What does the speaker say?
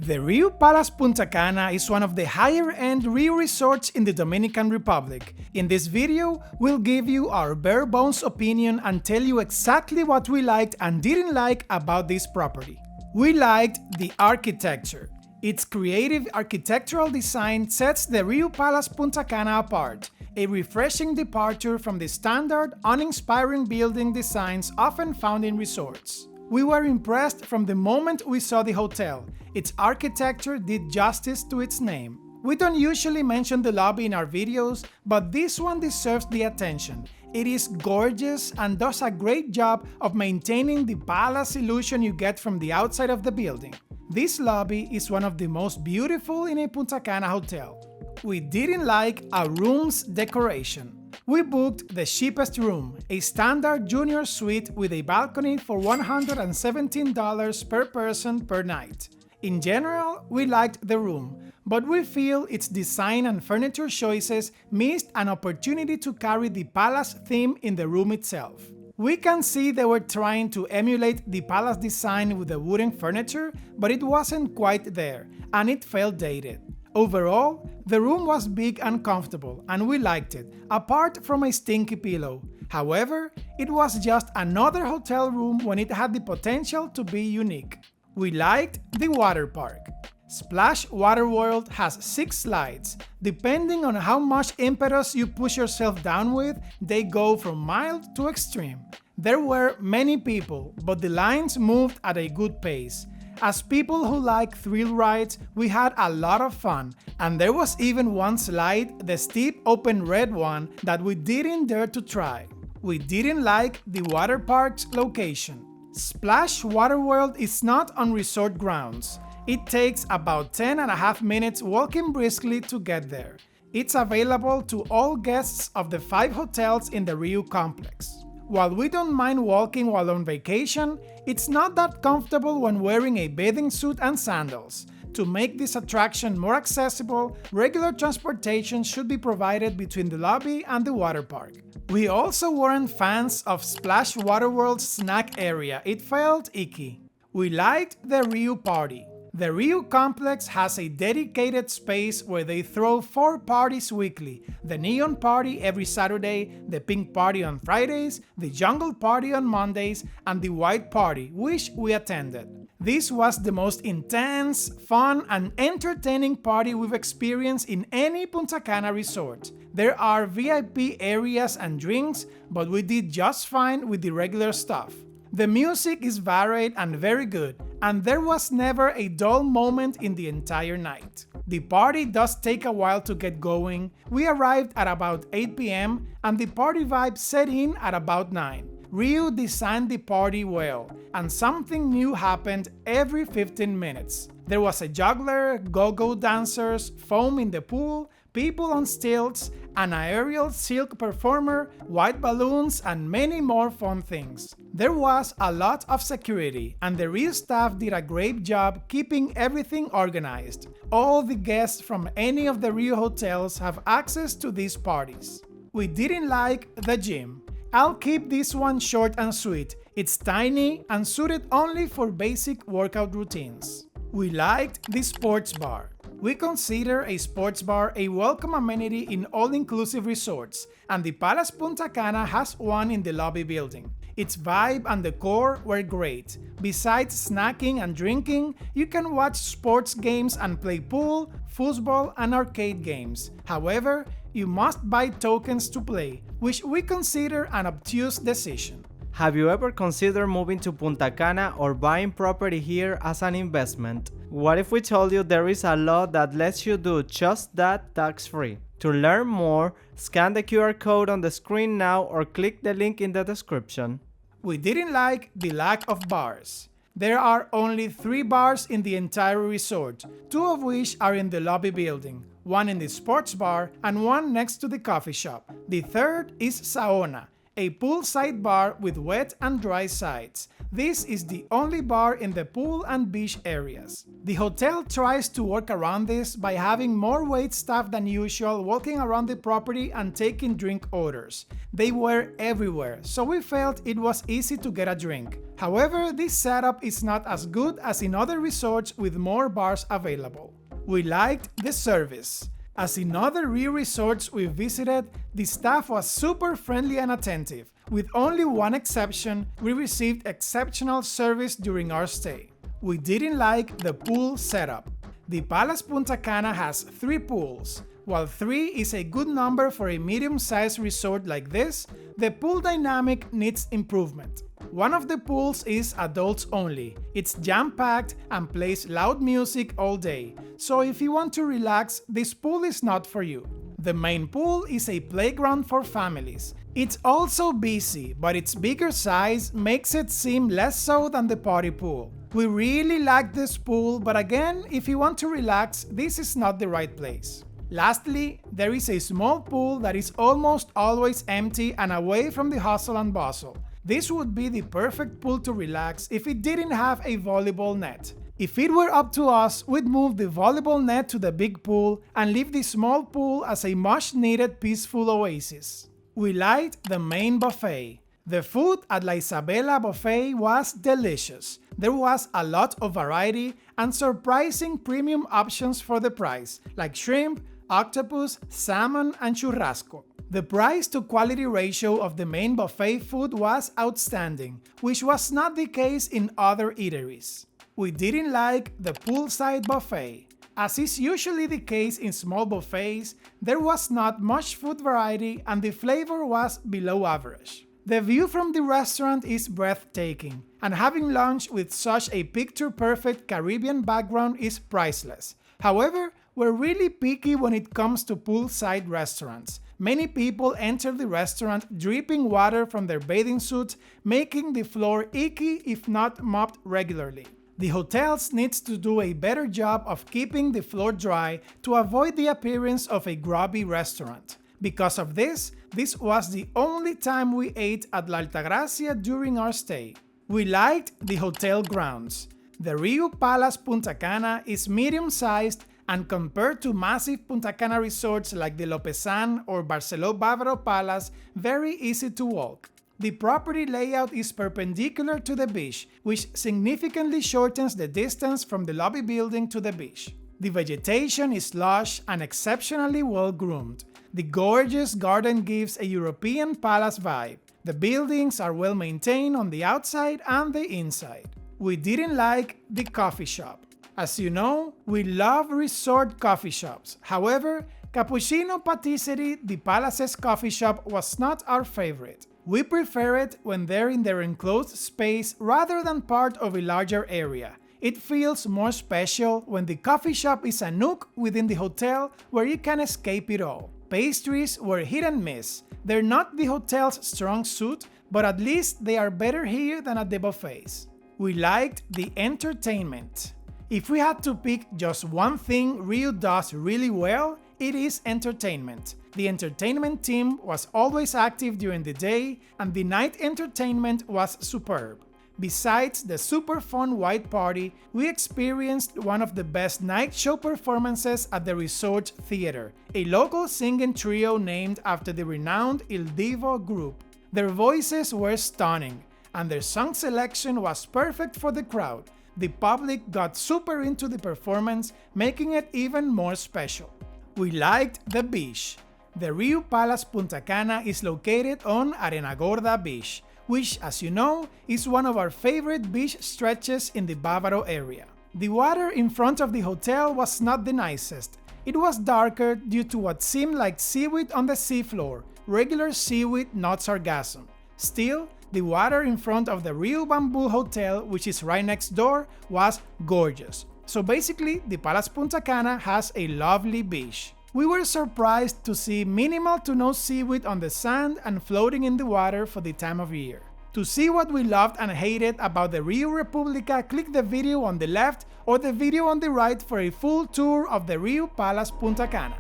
The Riu Palace Punta Cana is one of the higher-end Riu resorts in the Dominican Republic. In this video, we'll give you our bare-bones opinion and tell you exactly what we liked and didn't like about this property. We liked the architecture. Its creative architectural design sets the Riu Palace Punta Cana apart, a refreshing departure from the standard, uninspiring building designs often found in resorts. We were impressed from the moment we saw the hotel. Its architecture did justice to its name. We don't usually mention the lobby in our videos, but this one deserves the attention. It is gorgeous and does a great job of maintaining the palace illusion you get from the outside of the building. This lobby is one of the most beautiful in a Punta Cana hotel. We didn't like our room's decoration. We booked the cheapest room, a standard junior suite with a balcony for $117 per person per night. In general, we liked the room, but we feel its design and furniture choices missed an opportunity to carry the palace theme in the room itself. We can see they were trying to emulate the palace design with the wooden furniture, but it wasn't quite there, and it felt dated. Overall, the room was big and comfortable, and we liked it, apart from a stinky pillow. However, it was just another hotel room when it had the potential to be unique. We liked the water park. Splash Water World has 6 slides. Depending on how much impetus you push yourself down with, they go from mild to extreme. There were many people, but the lines moved at a good pace. As people who like thrill rides, we had a lot of fun, and there was even one slide, the steep open red one, that we didn't dare to try. We didn't like the water park's location. Splash Water World is not on resort grounds. It takes about 10.5 minutes walking briskly to get there. It's available to all guests of the 5 hotels in the Riu complex. While we don't mind walking while on vacation, it's not that comfortable when wearing a bathing suit and sandals. To make this attraction more accessible, regular transportation should be provided between the lobby and the water park. We also weren't fans of Splash Water World's snack area, it felt icky. We liked the Riu Party. The Riu complex has a dedicated space where they throw 4 parties weekly: the Neon Party every Saturday, the Pink Party on Fridays, the Jungle Party on Mondays, and the White Party, which we attended. This was the most intense, fun, and entertaining party we've experienced in any Punta Cana resort. There are VIP areas and drinks, but we did just fine with the regular stuff. The music is varied and very good, and there was never a dull moment in the entire night. The party does take a while to get going. We arrived at about 8 p.m. and the party vibe set in at about 9. Riu designed the party well, and something new happened every 15 minutes. There was a juggler, go-go dancers, foam in the pool, people on stilts, an aerial silk performer, white balloons, and many more fun things. There was a lot of security, and the Riu staff did a great job keeping everything organized. All the guests from any of the Riu hotels have access to these parties. We didn't like the gym. I'll keep this one short and sweet. It's tiny and suited only for basic workout routines. We liked the sports bar. We consider a sports bar a welcome amenity in all-inclusive resorts, and the Palace Punta Cana has one in the lobby building. Its vibe and decor were great. Besides snacking and drinking, you can watch sports games and play pool, football, and arcade games. However, you must buy tokens to play, which we consider an obtuse decision. Have you ever considered moving to Punta Cana or buying property here as an investment? What if we told you there is a law that lets you do just that tax-free? To learn more, scan the QR code on the screen now or click the link in the description. We didn't like the lack of bars. There are only 3 bars in the entire resort, 2 of which are in the lobby building, one in the sports bar and one next to the coffee shop. The third is Saona, a poolside bar with wet and dry sides. This is the only bar in the pool and beach areas. The hotel tries to work around this by having more wait staff than usual walking around the property and taking drink orders. They were everywhere, so we felt it was easy to get a drink. However, this setup is not as good as in other resorts with more bars available. We liked the service. As in other Riu resorts we visited, the staff was super friendly and attentive. With only one exception, we received exceptional service during our stay. We didn't like the pool setup. The Palace Punta Cana has 3 pools. While 3 is a good number for a medium-sized resort like this, the pool dynamic needs improvement. One of the pools is adults only. It's jam-packed and plays loud music all day, so if you want to relax, this pool is not for you. The main pool is a playground for families. It's also busy, but its bigger size makes it seem less so than the party pool. We really like this pool, but again, if you want to relax, this is not the right place. Lastly, there is a small pool that is almost always empty and away from the hustle and bustle. This would be the perfect pool to relax if it didn't have a volleyball net. If it were up to us, we'd move the volleyball net to the big pool and leave the small pool as a much-needed peaceful oasis. We liked the main buffet. The food at La Isabela buffet was delicious. There was a lot of variety and surprising premium options for the price, like shrimp, octopus, salmon, and churrasco. The price to quality ratio of the main buffet food was outstanding, which was not the case in other eateries. We didn't like the poolside buffet. As is usually the case in small buffets, there was not much food variety and the flavor was below average. The view from the restaurant is breathtaking, and having lunch with such a picture-perfect Caribbean background is priceless. However, we're really picky when it comes to poolside restaurants. Many people enter the restaurant dripping water from their bathing suits, making the floor icky if not mopped regularly. The hotels needs to do a better job of keeping the floor dry to avoid the appearance of a grubby restaurant. Because of this was the only time we ate at La Altagracia during our stay. We liked the hotel grounds. The Riu Palace Punta Cana is medium-sized and compared to massive Punta Cana resorts like the Lopesan or Barceló Bávaro Palace, very easy to walk. The property layout is perpendicular to the beach, which significantly shortens the distance from the lobby building to the beach. The vegetation is lush and exceptionally well groomed. The gorgeous garden gives a European palace vibe. The buildings are well maintained on the outside and the inside. We didn't like the coffee shop. As you know, we love resort coffee shops. However, Cappuccino Patisserie, the Palace's coffee shop, was not our favorite. We prefer it when they're in their enclosed space rather than part of a larger area. It feels more special when the coffee shop is a nook within the hotel where you can escape it all. Pastries were hit and miss. They're not the hotel's strong suit, but at least they are better here than at the buffets. We liked the entertainment. If we had to pick just one thing Riu does really well, it is entertainment. The entertainment team was always active during the day, and the night entertainment was superb. Besides the super fun white party, we experienced one of the best night show performances at the resort theater, a local singing trio named after the renowned Il Divo group. Their voices were stunning, and their song selection was perfect for the crowd. The public got super into the performance, making it even more special. We liked the beach. The Riu Palace Punta Cana is located on Arena Gorda Beach, which, as you know, is one of our favorite beach stretches in the Bávaro area. The water in front of the hotel was not the nicest. It was darker due to what seemed like seaweed on the seafloor, regular seaweed, not sargassum. Still, the water in front of the Riu Bamboo Hotel, which is right next door, was gorgeous. So basically, the Palace Punta Cana has a lovely beach. We were surprised to see minimal to no seaweed on the sand and floating in the water for the time of year. To see what we loved and hated about the Riu República, click the video on the left or the video on the right for a full tour of the Riu Palace Punta Cana.